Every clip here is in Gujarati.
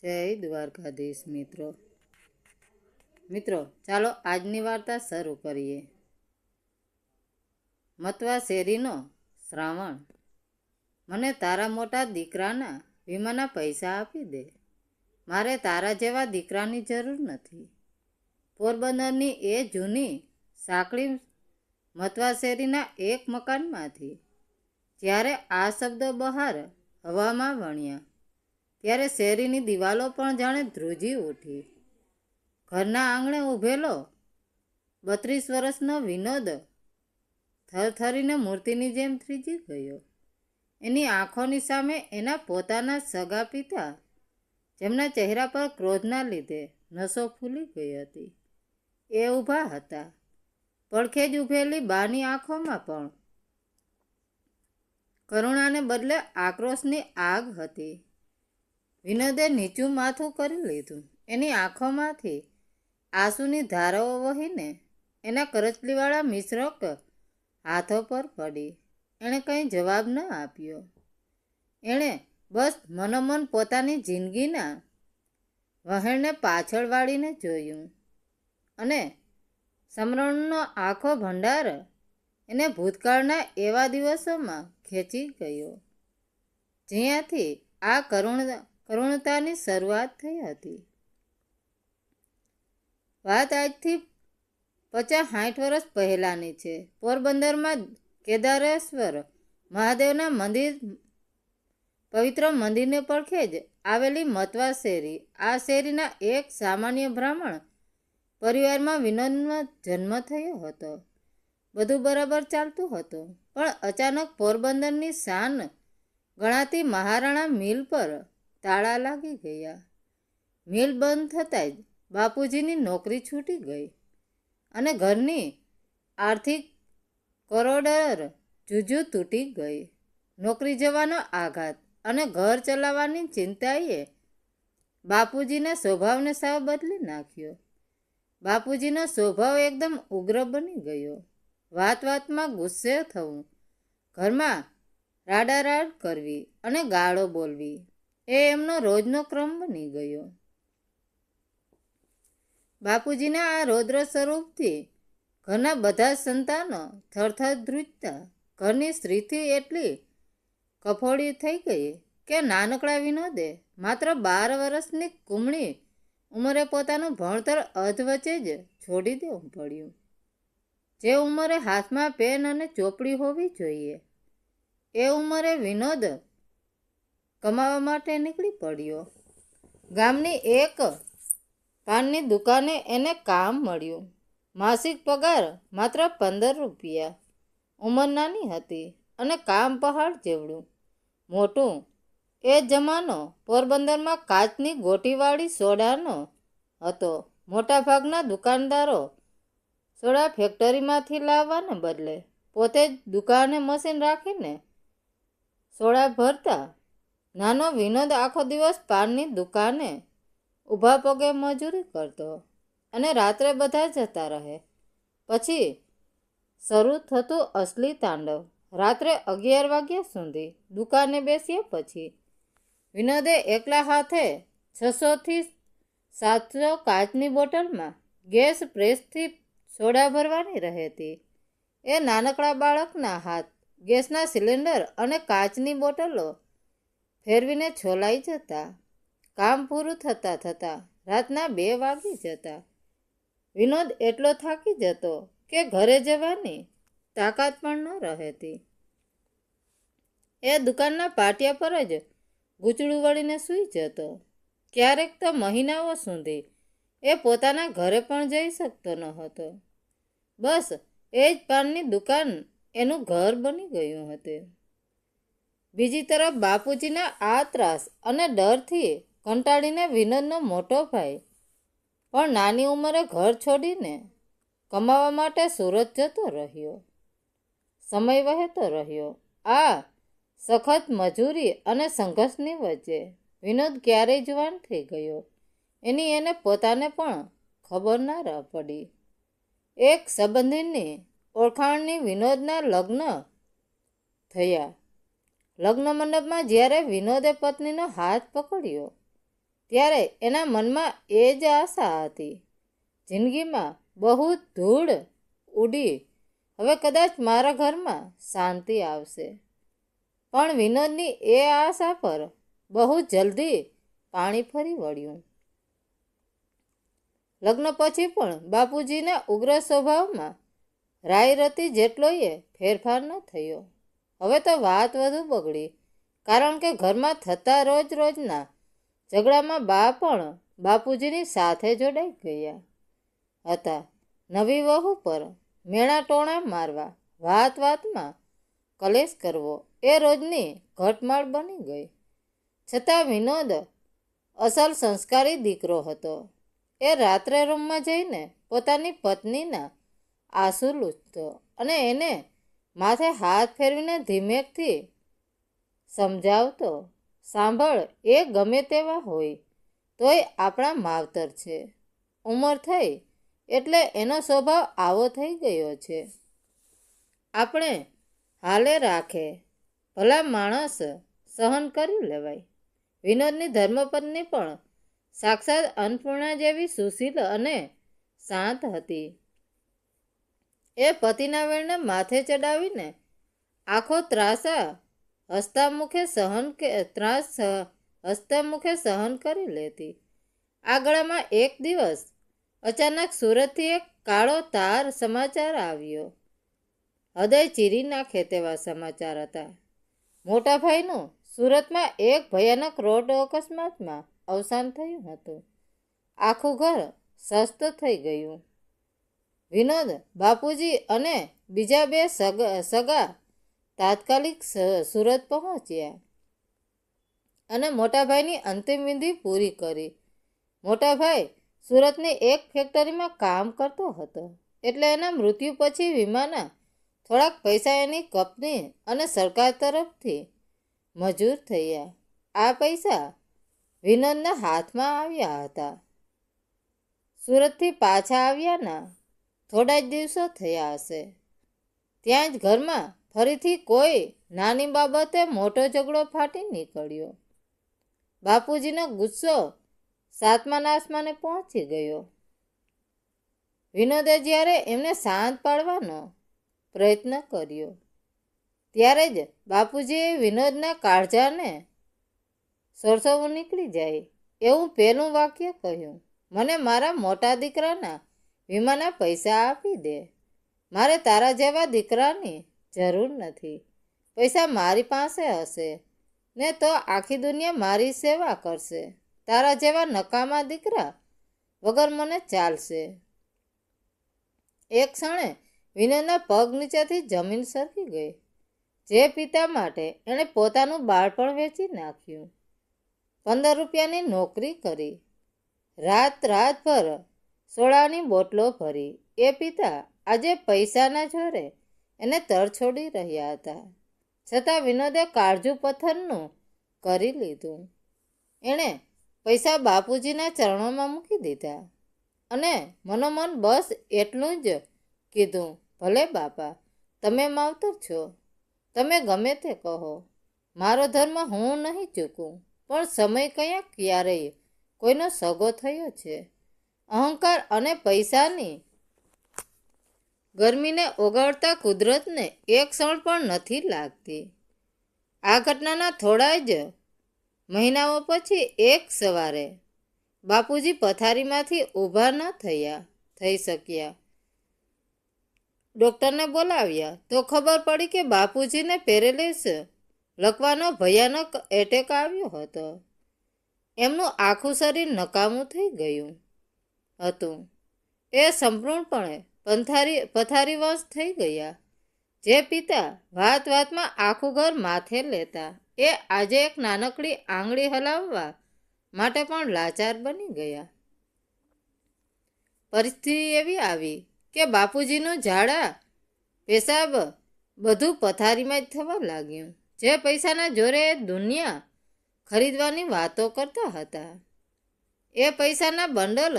જય દ્વારકાધીશ મિત્રો ચાલો આજની વાર્તા શરૂ કરીએ. મતવા શેરીનો શ્રાવણ. મને તારા મોટા દીકરાના વીમાના પૈસા આપી દે. મારે તારા જેવા દીકરાની જરૂર નથી. પોરબંદરની એ જૂની સાંકળી મતવા શેરીના એક મકાનમાંથી જ્યારે આ શબ્દો બહાર હવામાં વણ્યા ત્યારે શેરીની દિવાલો પણ જાણે ધ્રુજી ઉઠી. ઘરના આંગણે ઊભેલો 32 વર્ષનો વિનોદ થરથરીને મૂર્તિની જેમ થીજી ગયો. એની આંખોની સામે એના પોતાના સગા પિતા, જેમના ચહેરા પર ક્રોધના લીધે નસો ફૂલી ગઈ હતી, એ ઊભા હતા. પડખે જ ઊભેલી બાની આંખોમાં પણ કરુણાને બદલે આક્રોશની આગ હતી. વિનોદે નીચું માથું કરી લીધું. એની આંખોમાંથી આંસુની ધારાઓ વહીને એના કરચલીવાળા મિશ્રક હાથો પર પડી. એણે કંઈ જવાબ ન આપ્યો. એણે બસ મનોમન પોતાની જિંદગીના વહેણને પાછળ વાળીને જોયું અને સમરણનો આખો ભંડાર એને ભૂતકાળના એવા દિવસોમાં ખેંચી ગયો જ્યાંથી આ કરુણતાની શરૂઆત થઈ હતી. વાત આજથી 50-60 વર્ષ પહેલાંની છે. પોરબંદરમાં કેદારેશ્વર મહાદેવના પવિત્ર મંદિરને પડખે જ આવેલી મતવા શેરી. આ શેરીના એક સામાન્ય બ્રાહ્મણ પરિવારમાં વિનોદનો જન્મ થયો હતો. બધું બરાબર ચાલતું હતું, પણ અચાનક પોરબંદરની શાન ગણાતી મહારાણા મિલ પર તાળા લાગી ગયા. મિલ બંધ થતાં જ બાપુજીની નોકરી છૂટી ગઈ અને ઘરની આર્થિક કોરોડર જુજુ તૂટી ગઈ. નોકરી જવાનો આઘાત અને ઘર ચલાવવાની ચિંતાએ બાપુજીના સ્વભાવને સાવ બદલી નાખ્યો. બાપુજીનો સ્વભાવ એકદમ ઉગ્ર બની ગયો. વાત વાતમાં ગુસ્સે થવું, ઘરમાં રાડારાડ કરવી અને ગાળો બોલવી એ એમનો રોજનો ક્રમ બની ગયો. બાપુજીના આ રૌદ્ર સ્વરૂપથી ઘરના બધા સંતાનો થરથર ધ્રુજતા. ઘરની સ્ત્રીથી એટલી કફોડી થઈ ગઈ કે નાનકડા વિનોદે માત્ર 12 વર્ષની કુમળી ઉંમરે પોતાનું ભણતર અધવચ્ચે જ છોડી દેવું પડ્યું. જે ઉંમરે હાથમાં પેન અને ચોપડી હોવી જોઈએ એ ઉંમરે વિનોદ કમાવા માટે નીકળી પડ્યો. ગામની એક પાનની દુકાને એને કામ મળ્યું. માસિક પગાર માત્ર 15 રૂપિયા. ઉંમર નાની હતી અને કામ પહાડ જેવડું મોટું. એ જમાનો પોરબંદરમાં કાચની ગોટીવાળી સોડાનો હતો. મોટાભાગના દુકાનદારો સોડા ફેક્ટરીમાંથી લાવવાને બદલે પોતે જ દુકાને મશીન રાખીને સોડા ભરતા. નાનો વિનોદ આખો દિવસ પાનની દુકાને ઊભા પગે મજૂરી કરતો અને રાત્રે બધા જતા રહે પછી શરૂ થતું અસલી તાંડવ. રાત્રે 11 વાગ્યા સુધી દુકાને બેસ્યા પછી વિનોદે એકલા હાથે 600 થી 700 કાચની બોટલમાં ગેસ પ્રેસથી સોડા ભરવાની રહેતી. એ નાનકડા બાળકના હાથ ગેસના સિલિન્ડર અને કાચની બોટલો ફેરવીને છોલાઈ જતા. કામ પૂરું થતાં રાતના 2 વાગી જતા. વિનોદ એટલો થાકી જતો કે ઘરે જવાની તાકાત પણ ન રહેતી. એ દુકાનના પાટિયા પર જ ગૂંચળું વળીને સૂઈ જતો. ક્યારેક તો મહિનાઓ સુધી એ પોતાના ઘરે પણ જઈ શકતો ન હતો. બસ એ જ પાનની દુકાન એનું ઘર બની ગયું હતું. બીજી તરફ બાપુજીના આ ત્રાસ અને ડરથી કંટાળીને વિનોદનો મોટો ભાઈ પણ નાની ઉંમરે ઘર છોડીને કમાવા માટે સુરત જતો રહ્યો. સમય વહેતો રહ્યો. આ સખત મજૂરી અને સંઘર્ષની વચ્ચે વિનોદ ક્યારેય જવાન થઈ ગયો એની એને પોતાને પણ ખબર ના પડી. એક સંબંધીની ઓળખાણની વિનોદના લગ્ન થયા. લગ્ન મંડપમાં જ્યારે વિનોદે પત્નીનો હાથ પકડ્યો ત્યારે એના મનમાં એ જ આશા હતી. જિંદગીમાં બહુ ધૂળ ઉડી, હવે કદાચ મારા ઘરમાં શાંતિ આવશે. પણ વિનોદની એ આશા પર બહુ જલ્દી પાણી ફરી વળ્યું. લગ્ન પછી પણ બાપુજીના ઉગ્ર સ્વભાવમાં રાયરતી જેટલોય ફેરફાર ન થયો. હવે તો વાત વધુ બગડી, કારણ કે ઘરમાં થતા રોજ રોજના ઝઘડામાં બા પણ બાપુજીની સાથે જોડાઈ ગયા હતા. નવી વહુ પર મેણા ટોણા મારવા, વાત વાતમાં કલેશ કરવો એ રોજની ઘટમાળ બની ગઈ. છતાં વિનોદ અસલ સંસ્કારી દીકરો હતો. એ રાત્રે રૂમમાં જઈને પોતાની પત્નીના આંસુ લૂછતો અને એને માથે હાથ ફેરવીને ધીમેકથી સમજાવતો, સાંભળ, એ ગમે તેવા હોય તોય આપણા માવતર છે. ઉંમર થઈ એટલે એનો સ્વભાવ આવો થઈ ગયો છે. આપણે હાલે રાખે ભલા માણસ સહન કરી લેવાય. વિનોદની ધર્મપત્ની પણ સાક્ષાત અન્નપૂર્ણા જેવી સુશીલ અને શાંત હતી. એ પતિના વેણને માથે ચડાવીને આખો ત્રાસ હસતા મુખે સહન કરી લેતી. આગળમાં એક દિવસ અચાનક સુરતથી એક કાળો તાર સમાચાર આવ્યો. હૃદય ચીરી નાખે તેવા સમાચાર હતા. મોટા ભાઈનું સુરતમાં એક ભયાનક રોડ અકસ્માતમાં અવસાન થયું હતું. આખું ઘર સસ્ત થઈ ગયું. વિનોદ, બાપુજી અને બીજા બે સગા તાત્કાલિક સુરત પહોંચ્યા અને મોટાભાઈની અંતિમ વિધિ પૂરી કરી. મોટાભાઈ સુરતની એક ફેક્ટરીમાં કામ કરતો હતો, એટલે એના મૃત્યુ પછી વીમાના થોડાક પૈસા એની કંપની અને સરકાર તરફથી મંજૂર થયા. આ પૈસા વિનોદના હાથમાં આવ્યા હતા. સુરતથી પાછા આવ્યાના થોડા જ દિવસો થયા હશે, ત્યાં જ ઘરમાં ફરીથી કોઈ નાની બાબતે મોટો ઝઘડો ફાટી નીકળ્યો. બાપુજીનો ગુસ્સો સાતમા આસમાને પહોંચી ગયો. વિનોદે જ્યારે એમને શાંત પાડવાનો પ્રયત્ન કર્યો, ત્યારે જ બાપુજીએ વિનોદના કાળજાને સરસવવું નીકળી જાય એવું પહેલું વાક્ય કહ્યું. મને મારા મોટા દીકરાના વીમાના પૈસા આપી દે. મારે તારા જેવા દીકરાની જરૂર નથી. પૈસા મારી પાસે હશે ને તો આખી દુનિયા મારી સેવા કરશે. તારા જેવા નકામા દીકરા વગર મને ચાલશે. એક ક્ષણે વિનોદના પગ નીચેથી જમીન સરકી ગઈ. જે પિતા માટે એણે પોતાનું બાળપણ વેચી નાખ્યું, 15 રૂપિયાની નોકરી કરી, રાતભર સોડાની બોટલો ભરી, એ પિતા આજે પૈસાના જોરે એને તરછોડી રહ્યા હતા. છતાં વિનોદે કાળજું પથ્થરનું કરી લીધું. એણે પૈસા બાપુજીના ચરણોમાં મૂકી દીધા અને મનોમન બસ એટલું જ કીધું, ભલે બાપા, તમે માવતર છો, તમે ગમે તે કહો, મારો ધર્મ હું નહીં ચૂકું. પણ સમય ક્યારેય કોઈનો સગો થયો છે. અહંકાર અને પૈસાની ગરમીને ઓગાળતા કુદરતને એક ક્ષણ પણ નથી લાગતી. આ ઘટનાના થોડા જ મહિનાઓ પછી એક સવારે બાપુજી પથારીમાંથી ઊભા ન થઈ શક્યા. ડૉક્ટરને બોલાવ્યા તો ખબર પડી કે બાપુજીને પેરેલિસ લકવાનો ભયાનક એટેક આવ્યો હતો. એમનું આખું શરીર નકામું થઈ ગયું હતું. એ સંપૂર્ણપણે પથારીવશ થઈ ગયા. જે પિતા વાત વાતમાં આખું ઘર માથે લેતા, એ આજે એક નાનકડી આંગળી હલાવવા માટે પણ લાચાર બની ગયા. પરિસ્થિતિ એવી આવી કે બાપુજીનું ઝાડા પેશાબ બધું પથારીમાં જ થવા લાગ્યું. જે પૈસાના જોરે દુનિયા ખરીદવાની વાતો કરતા હતા, એ પૈસાના બંડલ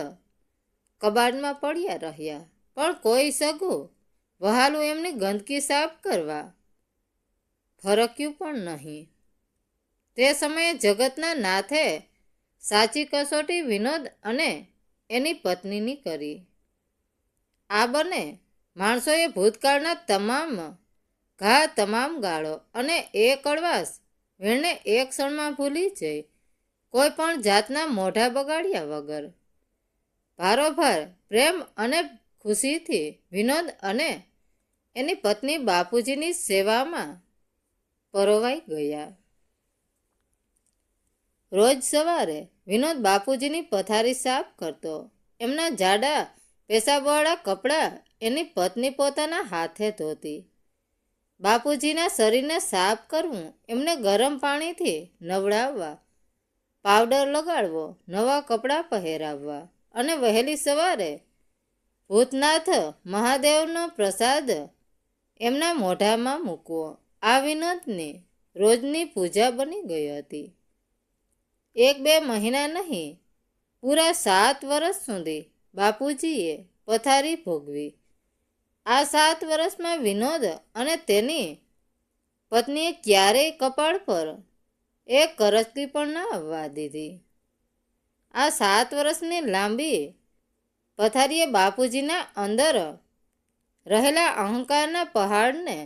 કબાટમાં પડ્યા રહ્યા. પણ કોઈ સગું વહાલું એમની ગંદકી સાફ કરવા ફરક્યું પણ નહીં. તે સમયે જગતના નાથે સાચી કસોટી વિનોદ અને એની પત્નીની કરી. આ બંને માણસોએ ભૂતકાળના તમામ ઘા, તમામ ગાળો અને એ કડવાશ વેણને એક ક્ષણમાં ભૂલી જઈ કોઈ પણ જાતના મોઢા બગાડ્યા વગર ભારોભાર પ્રેમ અને ખુશીથી વિનોદ અને એની પત્ની બાપુજીની સેવામાં પરોવાઈ ગયા. રોજ સવારે વિનોદ બાપુજીની પથારી સાફ કરતો. એમના જાડા પેશાબવાળા કપડાં એની પત્ની પોતાના હાથે ધોતી. બાપુજીના શરીરને સાફ કરવું, એમને ગરમ પાણીથી નવડાવવા, પાવડર લગાડવો, નવા કપડાં પહેરાવવા અને વહેલી સવારે ભૂતનાથ મહાદેવનો પ્રસાદ એમના મોઢામાં મૂકવો આ વિનોદની રોજની પૂજા બની ગઈ હતી. 1-2 મહિના નહીં, પૂરા 7 વર્ષ સુધી બાપુજીએ પથારી ભોગવી. આ 7 વર્ષમાં વિનોદ અને તેની પત્નીએ ક્યારેય કપાળ પર એક કરચલી પણ ના આવવા દીધી. આ 7 વર્ષની લાંબી પથારીએ બાપુજીના અંદર રહેલા અહંકારના પહાડને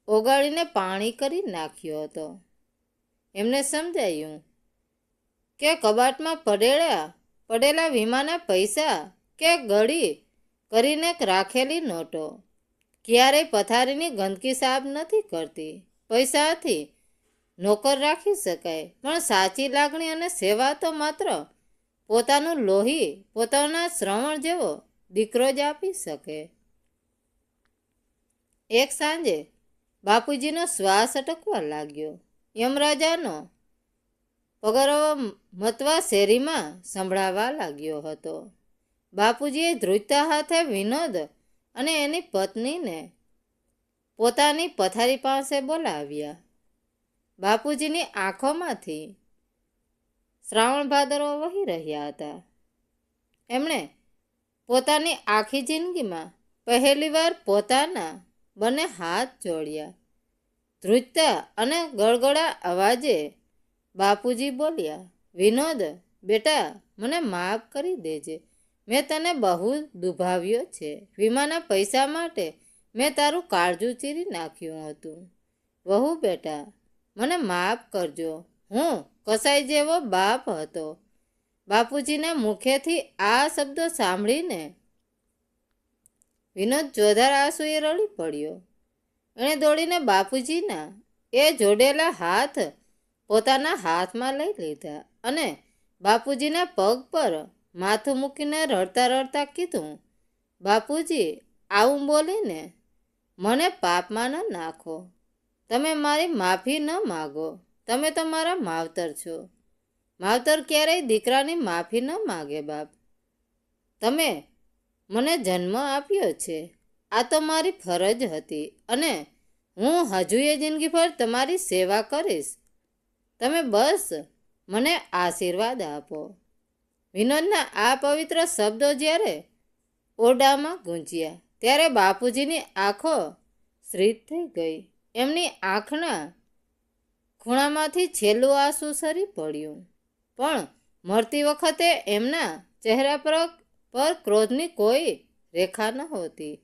ઓગાળીને પાણી કરી નાખ્યો હતો. એમને સમજાયું કે કબાટમાં પડેલા વીમાના પૈસા કે ગળી કરીને રાખેલી નોટો ક્યારેય પથારીની ગંદકી સાફ નથી કરતી. પૈસાથી નોકર રાખી શકાય, પણ સાચી લાગણી અને સેવા તો માત્ર પોતાનું લોહી, પોતાના શ્રવણ જેવો દીકરો જ આપી શકે. એક સાંજે બાપુજીનો શ્વાસ અટકવા લાગ્યો. યમરાજાનો પગરવો મતવા શેરીમાં સંભળાવા લાગ્યો હતો. બાપુજીએ ધ્રુજતા હાથે વિનોદ અને એની પત્નીને પોતાની પથારી પાસે બોલાવ્યા. બાપુજીની આંખોમાંથી શ્રાવણ ભાદરવો વહી રહ્યા હતા. એમણે પોતાની આખી જિંદગીમાં પહેલીવાર પોતાના બંને હાથ જોડ્યા. ધ્રુજતા અને ગળગળા અવાજે બાપુજી બોલ્યા, વિનોદ બેટા, મને માફ કરી દેજે. મેં તને બહુ દુભાવ્યો છે. વીમાના પૈસા માટે મેં તારું કાળજું ચીરી નાખ્યું હતું. વહુ બેટા, મને માફ કરજો. હું કસાઈ જેવો બાપ હતો. બાપુજીના મુખેથી આ શબ્દો સાંભળીને વિનોદ જોરદાર આંસુએ રડી પડ્યો. એણે દોડીને બાપુજીના એ જોડેલા હાથ પોતાના હાથમાં લઈ લીધા અને બાપુજીના પગ પર માથું મૂકીને રડતા રડતા કીધું, બાપુજી, આવું બોલીને મને પાપમાં ન નાખો. તમે મારી માફી ન માગો. તમે તો મારા માવતર છો. માવતર ક્યારેય દીકરાની માફી ન માગે. બાપ, તમે મને જન્મ આપ્યો છે. આ તો મારી ફરજ હતી અને હું હજુએ જિંદગીભર તમારી સેવા કરીશ. તમે બસ મને આશીર્વાદ આપો. વિનોદના આ પવિત્ર શબ્દો જ્યારે ઓરડામાં ગૂંજ્યા ત્યારે બાપુજીની આંખો સ્ત્રીત થઈ ગઈ. એમની આંખના ખૂણામાંથી છેલ્લું આંસુ સરી પડ્યું. પણ મરતી વખતે એમના ચહેરા પર ક્રોધની કોઈ રેખા નહોતી.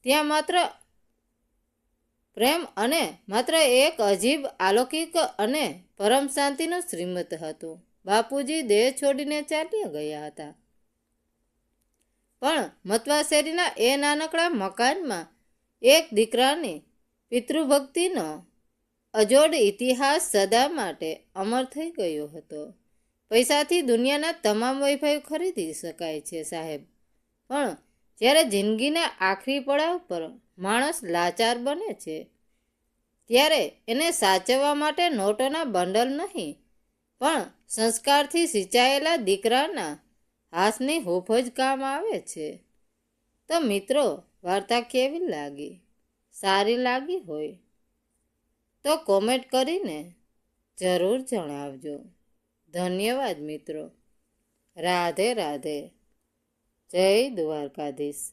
ત્યાં માત્ર પ્રેમ અને માત્ર એક અજીબ અલૌકિક અને પરમ શાંતિનું શ્રીમત હતું. બાપુજી દેહ છોડીને ચાલ્યા ગયા હતા. પણ મતવા શેરીના એ નાનકડા મકાનમાં એક દીકરાની પિતૃભક્તિનો અજોડ ઇતિહાસ સદા માટે અમર થઈ ગયો હતો. પૈસાથી દુનિયાના તમામ વૈભવ ખરીદી શકાય છે સાહેબ, પણ જ્યારે જિંદગીના આખરી પડાવ પર માણસ લાચાર બને છે ત્યારે એને સાચવવા માટે નોટોના બંડલ નહીં, પણ સંસ્કારથી સિંચાયેલા દીકરાના હાથની હૂંફ જ કામ આવે છે. તો મિત્રો, વાર્તા કેવી લાગી? સારી લાગી હોય તો કોમેન્ટ કરીને જરૂર જણાવજો. ધન્યવાદ મિત્રો. રાધે રાધે. જય દ્વારકાધીશ.